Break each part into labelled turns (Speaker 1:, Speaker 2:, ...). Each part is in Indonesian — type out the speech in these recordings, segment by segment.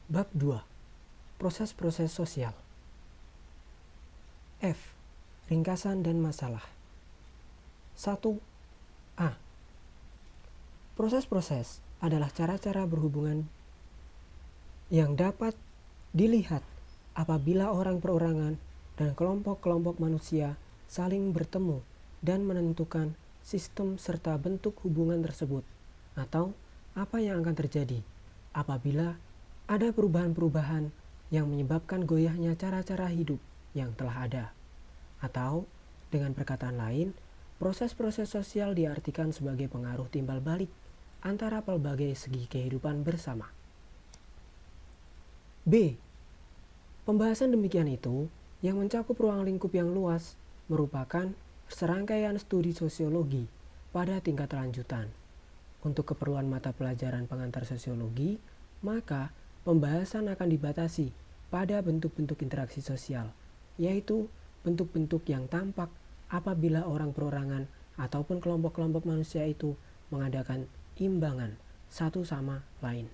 Speaker 1: Bab 2. Proses-proses sosial. F. Ringkasan dan masalah. 1. A. Proses-proses adalah cara-cara berhubungan yang dapat dilihat apabila orang perorangan dan kelompok-kelompok manusia saling bertemu dan menentukan sistem serta bentuk hubungan tersebut, atau apa yang akan terjadi apabila ada perubahan-perubahan yang menyebabkan goyahnya cara-cara hidup yang telah ada. Atau, dengan perkataan lain, proses-proses sosial diartikan sebagai pengaruh timbal balik antara pelbagai segi kehidupan bersama. B. Pembahasan demikian itu, yang mencakup ruang lingkup yang luas, merupakan serangkaian studi sosiologi pada tingkat lanjutan. Untuk keperluan mata pelajaran pengantar sosiologi, maka pembahasan akan dibatasi pada bentuk-bentuk interaksi sosial, yaitu bentuk-bentuk yang tampak apabila orang perorangan ataupun kelompok-kelompok manusia itu mengadakan imbangan satu sama lain.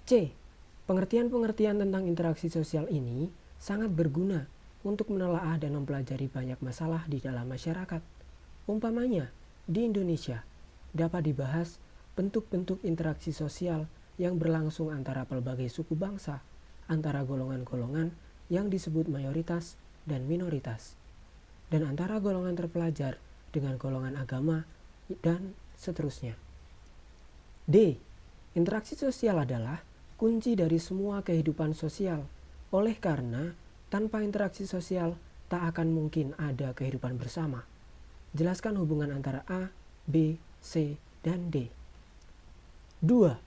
Speaker 1: C. Pengertian-pengertian tentang interaksi sosial ini sangat berguna untuk menelaah dan mempelajari banyak masalah di dalam masyarakat. Umpamanya, di Indonesia dapat dibahas bentuk-bentuk interaksi sosial yang berlangsung antara pelbagai suku bangsa, antara golongan-golongan yang disebut mayoritas dan minoritas, dan antara golongan terpelajar dengan golongan agama, dan seterusnya. D. Interaksi sosial adalah kunci dari semua kehidupan sosial, oleh karena tanpa interaksi sosial tak akan mungkin ada kehidupan bersama. Jelaskan hubungan antara A, B, C, dan D. 2.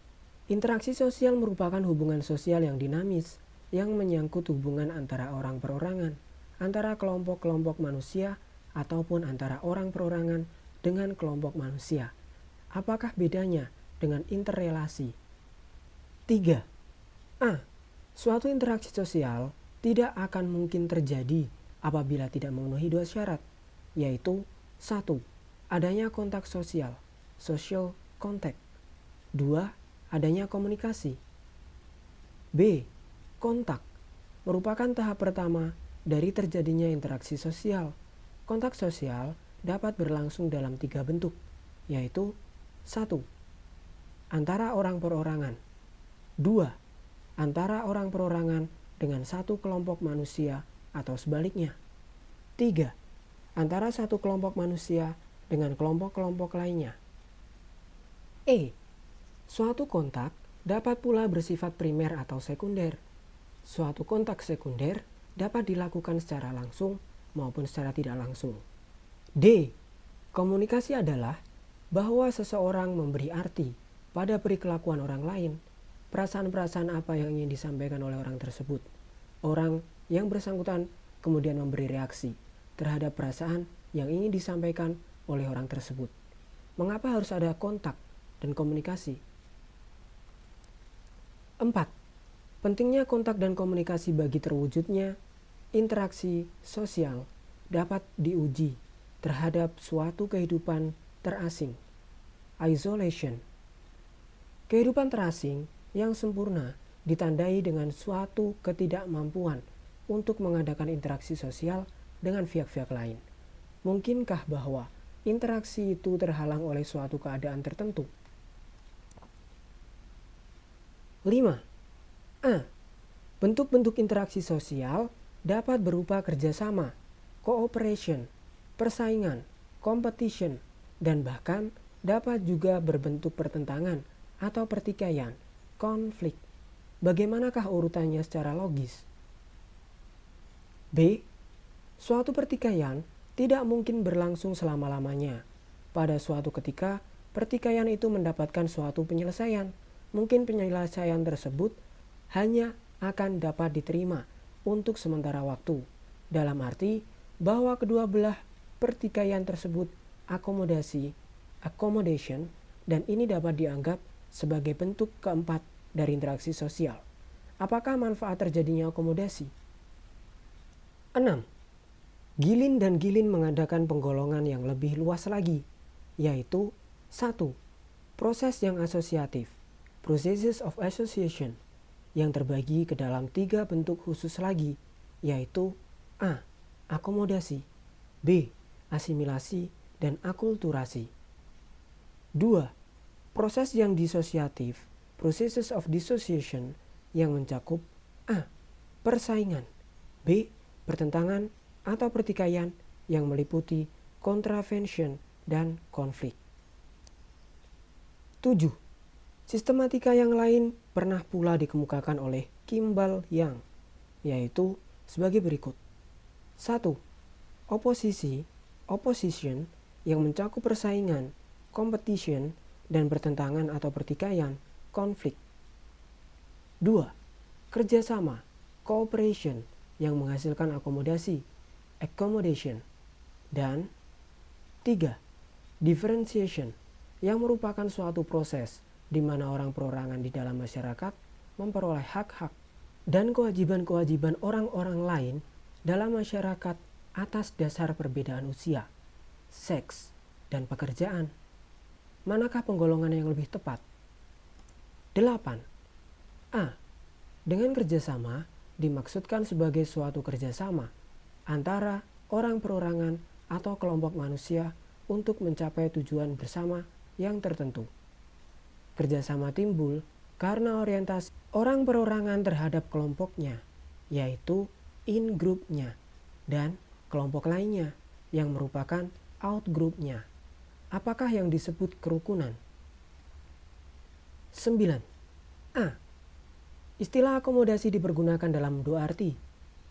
Speaker 1: Interaksi sosial merupakan hubungan sosial yang dinamis, yang menyangkut hubungan antara orang perorangan, antara kelompok-kelompok manusia, ataupun antara orang perorangan dengan kelompok manusia. Apakah bedanya dengan interrelasi? 3. A. Suatu interaksi sosial tidak akan mungkin terjadi apabila tidak memenuhi dua syarat, yaitu 1. Adanya kontak sosial, social contact. 2. Adanya komunikasi. B. Kontak merupakan tahap pertama dari terjadinya interaksi sosial. Kontak sosial dapat berlangsung dalam 3 bentuk, yaitu 1. Antara orang perorangan. 2. Antara orang perorangan dengan satu kelompok manusia atau sebaliknya. 3. Antara satu kelompok manusia dengan kelompok-kelompok lainnya. E. Suatu kontak dapat pula bersifat primer atau sekunder. Suatu kontak sekunder dapat dilakukan secara langsung maupun secara tidak langsung. D. Komunikasi adalah bahwa seseorang memberi arti pada perilakuan orang lain, perasaan-perasaan apa yang ingin disampaikan oleh orang tersebut. Orang yang bersangkutan kemudian memberi reaksi terhadap perasaan yang ingin disampaikan oleh orang tersebut. Mengapa harus ada kontak dan komunikasi? 4. Pentingnya kontak dan komunikasi bagi terwujudnya interaksi sosial dapat diuji terhadap suatu kehidupan terasing. Isolation. Kehidupan terasing yang sempurna ditandai dengan suatu ketidakmampuan untuk mengadakan interaksi sosial dengan pihak-pihak lain. Mungkinkah bahwa interaksi itu terhalang oleh suatu keadaan tertentu? 5. A. Bentuk-bentuk interaksi sosial dapat berupa kerjasama, cooperation, persaingan, competition, dan bahkan dapat juga berbentuk pertentangan atau pertikaian, konflik. Bagaimanakah urutannya secara logis? B. Suatu pertikaian tidak mungkin berlangsung selama-lamanya. Pada suatu ketika, pertikaian itu mendapatkan suatu penyelesaian. Mungkin penyelesaian tersebut hanya akan dapat diterima untuk sementara waktu, dalam arti bahwa kedua belah pertikaian tersebut accommodation, dan ini dapat dianggap sebagai bentuk keempat dari interaksi sosial. Apakah manfaat terjadinya akomodasi? 6. Gilin dan Gilin mengadakan penggolongan yang lebih luas lagi, yaitu 1. Proses yang asosiatif. processes of association, yang terbagi ke dalam 3 bentuk khusus lagi, yaitu A. Akomodasi, B. Asimilasi, dan akulturasi. 2. Proses yang disosiatif, processes of dissociation, yang mencakup A. Persaingan, B. Pertentangan atau pertikaian, yang meliputi contravention dan konflik. 7. Sistematika yang lain pernah pula dikemukakan oleh Kimball Young, yaitu sebagai berikut. 1. Oposisi, opposition, yang mencakup persaingan, competition, dan pertentangan atau pertikaian, konflik. 2. Kerjasama, cooperation, yang menghasilkan akomodasi, accommodation. Dan 3. Differentiation, yang merupakan suatu proses di mana orang perorangan di dalam masyarakat memperoleh hak-hak dan kewajiban-kewajiban orang-orang lain dalam masyarakat atas dasar perbedaan usia, seks, dan pekerjaan. Manakah penggolongan yang lebih tepat? 8. A. Dengan kerjasama dimaksudkan sebagai suatu kerjasama antara orang perorangan atau kelompok manusia untuk mencapai tujuan bersama yang tertentu. Kerjasama timbul karena orientasi orang perorangan terhadap kelompoknya, yaitu in-groupnya, dan kelompok lainnya yang merupakan out-groupnya. Apakah yang disebut kerukunan? 9. A. Istilah akomodasi dipergunakan dalam 2 arti,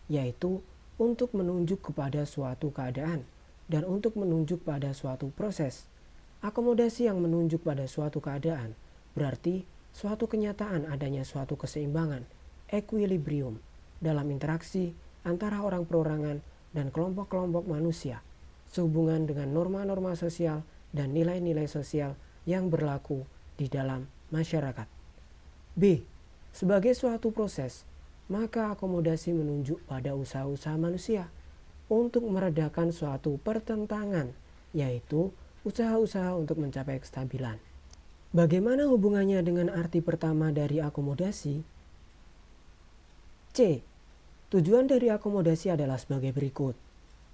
Speaker 1: yaitu untuk menunjuk kepada suatu keadaan dan untuk menunjuk pada suatu proses. Akomodasi yang menunjuk pada suatu keadaan berarti suatu kenyataan adanya suatu keseimbangan, equilibrium, dalam interaksi antara orang perorangan dan kelompok-kelompok manusia, sehubungan dengan norma-norma sosial dan nilai-nilai sosial yang berlaku di dalam masyarakat. B. Sebagai suatu proses, maka akomodasi menunjuk pada usaha-usaha manusia untuk meredakan suatu pertentangan, yaitu usaha-usaha untuk mencapai kestabilan. Bagaimana hubungannya dengan arti pertama dari akomodasi? C. Tujuan dari akomodasi adalah sebagai berikut.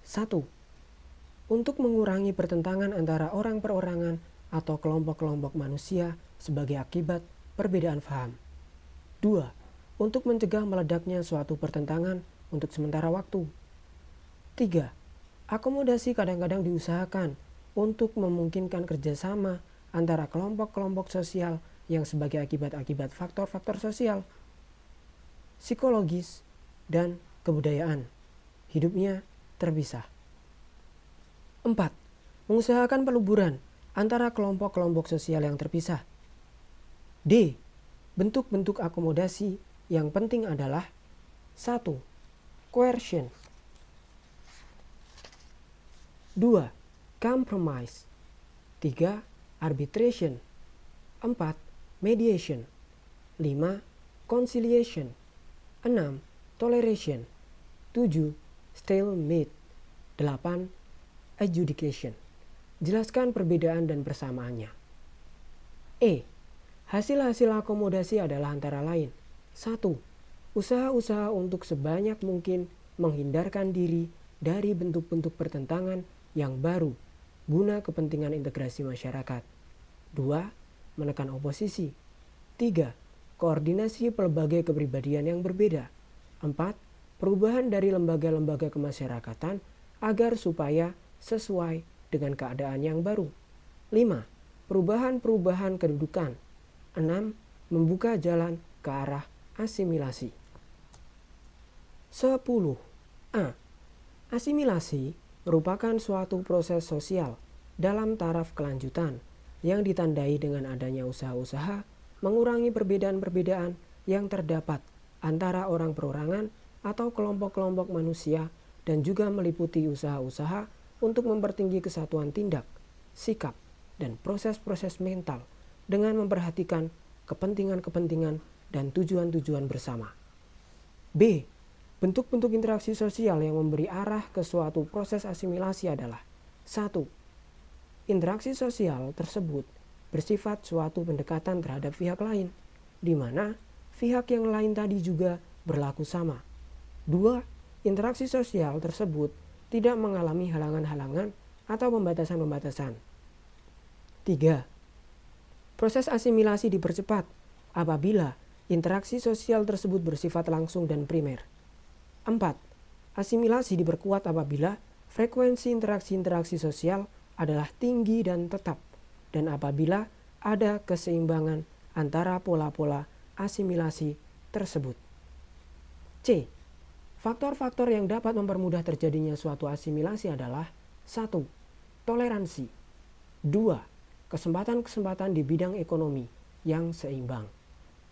Speaker 1: 1. Untuk mengurangi pertentangan antara orang perorangan atau kelompok-kelompok manusia sebagai akibat perbedaan paham. 2. Untuk mencegah meledaknya suatu pertentangan untuk sementara waktu. 3. Akomodasi kadang-kadang diusahakan untuk memungkinkan kerjasama antara kelompok-kelompok sosial yang sebagai akibat-akibat faktor-faktor sosial, psikologis, dan kebudayaan hidupnya terpisah. 4. Mengusahakan peluburan antara kelompok-kelompok sosial yang terpisah. D. Bentuk-bentuk akomodasi yang penting adalah 1. Coercion, 2. Compromise, 3. Arbitration, 4. Mediation, 5. Conciliation, 6. Toleration, 7. Stalemate, 8. Adjudication. Jelaskan perbedaan dan persamaannya. E. Hasil-hasil akomodasi adalah antara lain 1. Usaha-usaha untuk sebanyak mungkin menghindarkan diri dari bentuk-bentuk pertentangan yang baru guna kepentingan integrasi masyarakat. 2. Menekan oposisi. 3. Koordinasi pelbagai kepribadian yang berbeda. 4. Perubahan dari lembaga-lembaga kemasyarakatan agar supaya sesuai dengan keadaan yang baru. 5. Perubahan-perubahan kedudukan. 6. Membuka jalan ke arah asimilasi. 10. A. Asimilasi merupakan suatu proses sosial dalam taraf kelanjutan yang ditandai dengan adanya usaha-usaha mengurangi perbedaan-perbedaan yang terdapat antara orang perorangan atau kelompok-kelompok manusia dan juga meliputi usaha-usaha untuk mempertinggi kesatuan tindak, sikap, dan proses-proses mental dengan memperhatikan kepentingan-kepentingan dan tujuan-tujuan bersama. B. Bentuk-bentuk interaksi sosial yang memberi arah ke suatu proses asimilasi adalah 1. Interaksi sosial tersebut bersifat suatu pendekatan terhadap pihak lain di mana pihak yang lain tadi juga berlaku sama. 2. Interaksi sosial tersebut tidak mengalami halangan-halangan atau pembatasan-pembatasan. 3. Proses asimilasi dipercepat apabila interaksi sosial tersebut bersifat langsung dan primer. 4. Asimilasi diperkuat apabila frekuensi interaksi-interaksi sosial adalah tinggi dan tetap, dan apabila ada keseimbangan antara pola-pola asimilasi tersebut. C. Faktor-faktor yang dapat mempermudah terjadinya suatu asimilasi adalah 1. Toleransi. 2. Kesempatan-kesempatan di bidang ekonomi yang seimbang.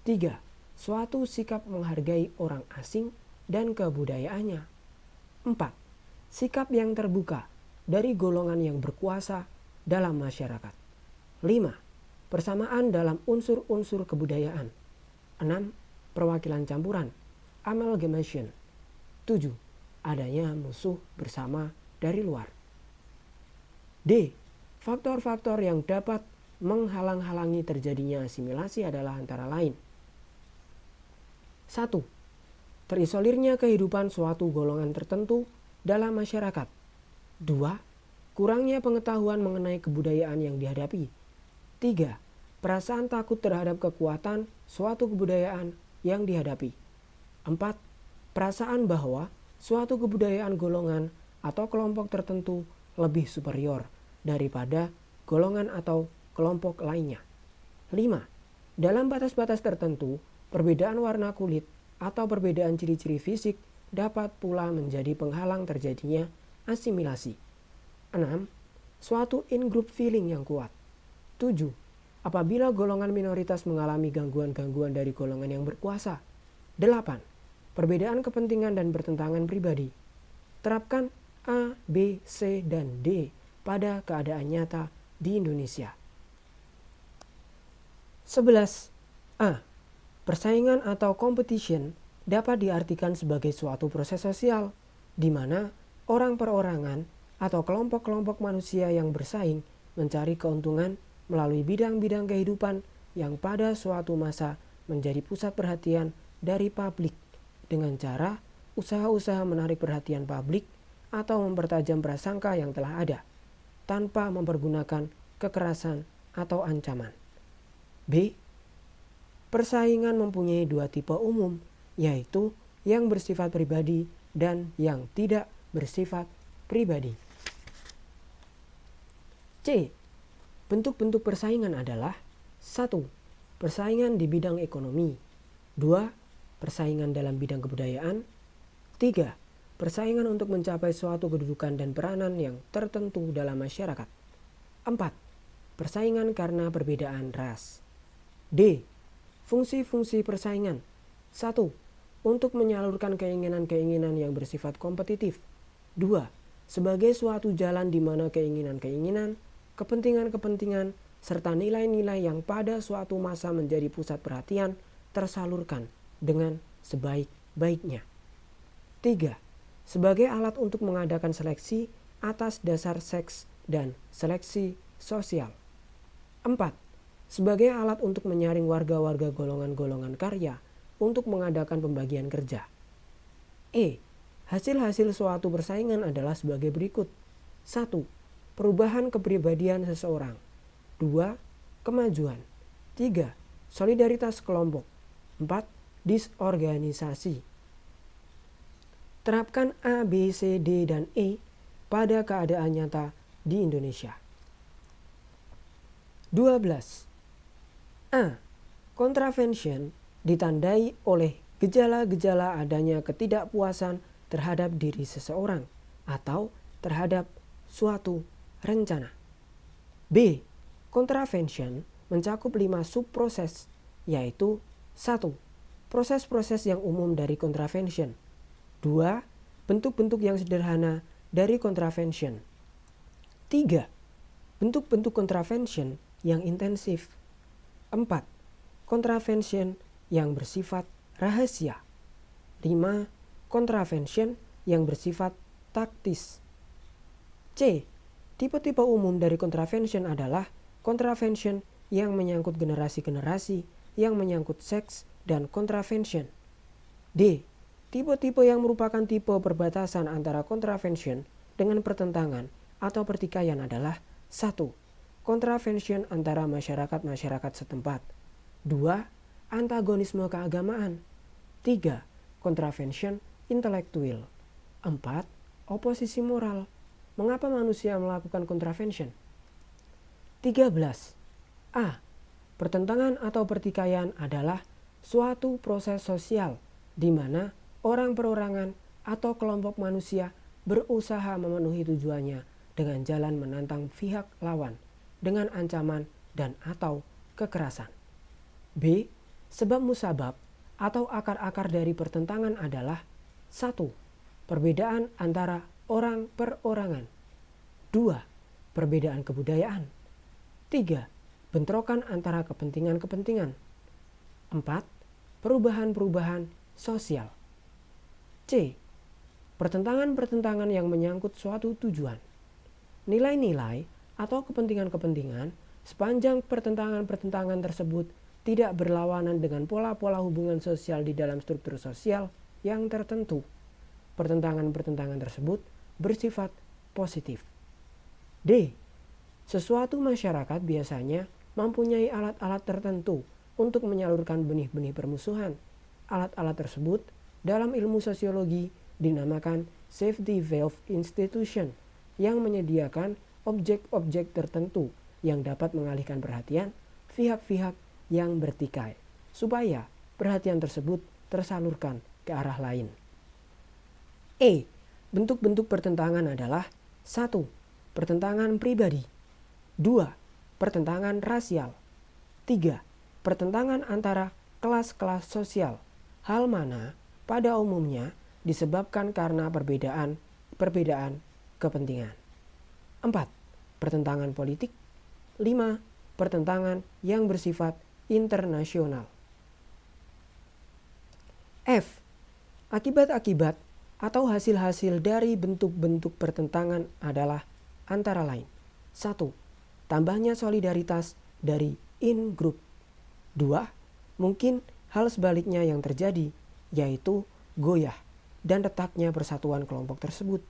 Speaker 1: 3. Suatu sikap menghargai orang asing dan kebudayaannya. 4. Sikap yang terbuka dari golongan yang berkuasa dalam masyarakat. 5. Persamaan dalam unsur-unsur kebudayaan. 6. Perwakilan campuran, amalgamation. 7. Adanya musuh bersama dari luar. D. Faktor-faktor yang dapat menghalang-halangi terjadinya asimilasi adalah antara lain. 1. Terisolirnya kehidupan suatu golongan tertentu dalam masyarakat. 2. Kurangnya pengetahuan mengenai kebudayaan yang dihadapi. 3. Perasaan takut terhadap kekuatan suatu kebudayaan yang dihadapi. 4. Perasaan bahwa suatu kebudayaan golongan atau kelompok tertentu lebih superior daripada golongan atau kelompok lainnya. 5. Dalam batas-batas tertentu, perbedaan warna kulit atau perbedaan ciri-ciri fisik dapat pula menjadi penghalang terjadinya asimilasi. 6. Suatu in-group feeling yang kuat. 7. Apabila golongan minoritas mengalami gangguan-gangguan dari golongan yang berkuasa. 8. Perbedaan kepentingan dan bertentangan pribadi. Terapkan A, B, C, dan D pada keadaan nyata di Indonesia. 11. A. Persaingan atau competition dapat diartikan sebagai suatu proses sosial di mana orang perorangan atau kelompok-kelompok manusia yang bersaing mencari keuntungan melalui bidang-bidang kehidupan yang pada suatu masa menjadi pusat perhatian dari publik dengan cara usaha-usaha menarik perhatian publik atau mempertajam prasangka yang telah ada tanpa mempergunakan kekerasan atau ancaman. B. Persaingan mempunyai dua tipe umum, yaitu yang bersifat pribadi dan yang tidak bersifat pribadi. C. Bentuk-bentuk persaingan adalah 1. Persaingan di bidang ekonomi. 2. Persaingan dalam bidang kebudayaan. 3. Persaingan untuk mencapai suatu kedudukan dan peranan yang tertentu dalam masyarakat. 4. Persaingan karena perbedaan ras. D. Fungsi-fungsi persaingan. 1. Untuk menyalurkan keinginan-keinginan yang bersifat kompetitif. 2. Sebagai suatu jalan di mana keinginan-keinginan, kepentingan-kepentingan, serta nilai-nilai yang pada suatu masa menjadi pusat perhatian tersalurkan dengan sebaik-baiknya. 3. Sebagai alat untuk mengadakan seleksi atas dasar seks dan seleksi sosial. 4. Sebagai alat untuk menyaring warga-warga golongan-golongan karya untuk mengadakan pembagian kerja. E. Hasil-hasil suatu persaingan adalah sebagai berikut. 1. Perubahan kepribadian seseorang. 2. Kemajuan. 3. Solidaritas kelompok. 4. Disorganisasi. Terapkan A, B, C, D, dan E pada keadaan nyata di Indonesia. 12. A. Contravention ditandai oleh gejala-gejala adanya ketidakpuasan terhadap diri seseorang atau terhadap suatu rencana. B. Contravention mencakup 5 subproses, yaitu 1. Proses-proses yang umum dari contravention. 2. Bentuk-bentuk yang sederhana dari contravention. 3. Bentuk-bentuk contravention yang intensif. 4. Contravention yang bersifat rahasia. 5. Contravention yang bersifat taktis. C. Tipe-tipe umum dari contravention adalah contravention yang menyangkut generasi-generasi yang menyangkut seks dan contravention. D. Tipe-tipe yang merupakan tipe perbatasan antara contravention dengan pertentangan atau pertikaian adalah 1. Contravention antara masyarakat-masyarakat setempat. 2. Antagonisme keagamaan. 3. Contravention intelektual. 4. Oposisi moral. Mengapa manusia melakukan contravention? 13. A. Pertentangan atau pertikaian adalah suatu proses sosial di mana orang perorangan atau kelompok manusia berusaha memenuhi tujuannya dengan jalan menantang pihak lawan dengan ancaman dan atau kekerasan. B. Sebab musabab atau akar-akar dari pertentangan adalah 1. Perbedaan antara orang perorangan. 2. Perbedaan kebudayaan. 3. Bentrokan antara kepentingan-kepentingan. 4. Perubahan-perubahan sosial. C. Pertentangan-pertentangan yang menyangkut suatu tujuan. Nilai-nilai atau kepentingan-kepentingan sepanjang pertentangan-pertentangan tersebut tidak berlawanan dengan pola-pola hubungan sosial di dalam struktur sosial yang tertentu. Pertentangan-pertentangan tersebut bersifat positif. D. Sesuatu masyarakat biasanya mempunyai alat-alat tertentu untuk menyalurkan benih-benih permusuhan. Alat-alat tersebut dalam ilmu sosiologi dinamakan safety valve institution yang menyediakan objek-objek tertentu yang dapat mengalihkan perhatian pihak-pihak yang bertikai supaya perhatian tersebut tersalurkan ke arah lain. E. Bentuk-bentuk pertentangan adalah 1. Pertentangan pribadi. 2. Pertentangan rasial. 3. Pertentangan antara kelas-kelas sosial. Hal mana pada umumnya disebabkan karena perbedaan kepentingan. 4. Pertentangan politik. 5. Pertentangan yang bersifat internasional. F. Akibat-akibat atau hasil-hasil dari bentuk-bentuk pertentangan adalah antara lain 1. Tambahnya solidaritas dari in-group. 2. Mungkin hal sebaliknya yang terjadi, yaitu goyah dan retaknya persatuan kelompok tersebut.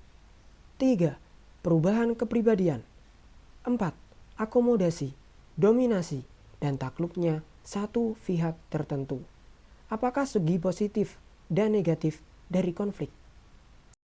Speaker 1: 3. Perubahan kepribadian. 4. Akomodasi, dominasi, dan takluknya satu pihak tertentu. Apakah segi positif dan negatif dari konflik?